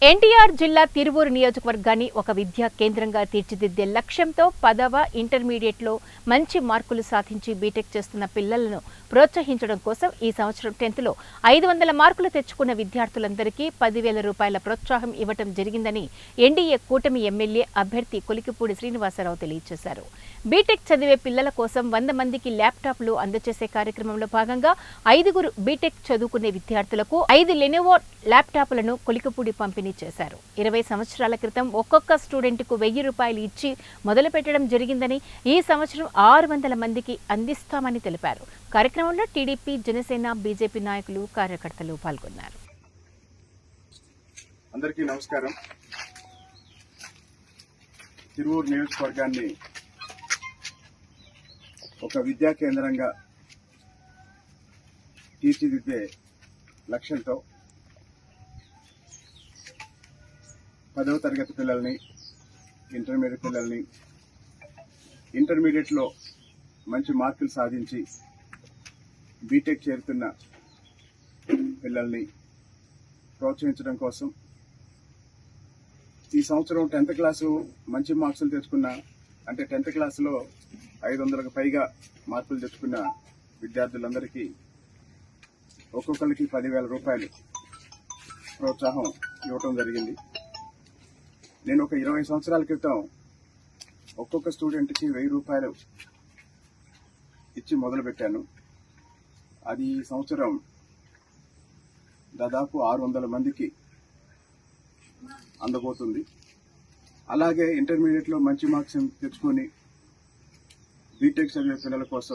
ఎన్టీఆర్ జిల్లా తిరువూరు నియోజకవర్గాన్ని ఒక విద్యా కేంద్రంగా తీర్చిదిద్దే లక్ష్యంతో 10వ ఇంటర్మీడియట్లో మంచి మార్కులు సాధించి బీటెక్ చేస్తున్న పిల్లలను ప్రోత్సహించడం కోసం ఈ సంవత్సరం 10th లో 500 మార్కులు తెచ్చుకున్న విద్యార్థులందరికీ 10,000 రూపాయల ప్రోత్సాహం ఇవ్వడం జరిగిందని ఎన్డీఏ కూటమి ఎమ్మెల్యే అభ్యర్థి కొలికిపూడి శ్రీనివాసరావు తెలియజేశారు. బీటెక్ చదివే పిల్లల కోసం 100 మందికి ల్యాప్టాప్లు అందజేసే కార్యక్రమంలో భాగంగా 5గురు బీటెక్ చదువుకునే విద్యార్థులకు 5 లెనోవో ల్యాప్టాప్లను కొలికిపూడి పంపిణీ చేశారు. 20 సంవత్సరాల క్రితం ఒక్కొక్క స్టూడెంట్కు 1000 రూపాయలు ఇచ్చి మొదలుపెట్టడం జరిగిందని ఈ సంవత్సరం 600 మందికి అందిస్తామని తెలిపారు. కార్యక్రమంలో టీడీపీ, జనసేన, బీజేపీ నాయకులు, కార్యకర్తలు పాల్గొన్నారు. అందరికీ నమస్కారం. తిరువూరు నియోజకవర్గాన్ని ఒక విద్యా కేంద్రంగా తీర్చిదిద్దే లక్ష్యంతో 10వ తరగతి పిల్లల్ని, ఇంటర్మీడియట్ పిల్లల్ని, ఇంటర్మీడియట్లో మంచి మార్కులు సాధించి బీటెక్ చేరుతున్న పిల్లల్ని ప్రోత్సహించడం కోసం ఈ సంవత్సరం 10th క్లాసు మంచి మార్కులు తెచ్చుకున్న, అంటే 10th క్లాసులో 500కు పైగా మార్కులు తెచ్చుకున్న విద్యార్థులందరికీ ఒక్కొక్కరికి 10,000 రూపాయలు ప్రోత్సాహం ఇవ్వటం జరిగింది. నేను ఒక 20 సంవత్సరాల క్రితం ఒక్కొక్క స్టూడెంట్కి 1000 రూపాయలు ఇచ్చి మొదలుపెట్టాను. అది ఈ సంవత్సరం దాదాపు 600 మందికి అందబోతుంది. అలాగే ఇంటర్మీడియట్లో మంచి మార్క్స్ తెచ్చుకొని బీటెక్ చదివే పిల్లల కోసం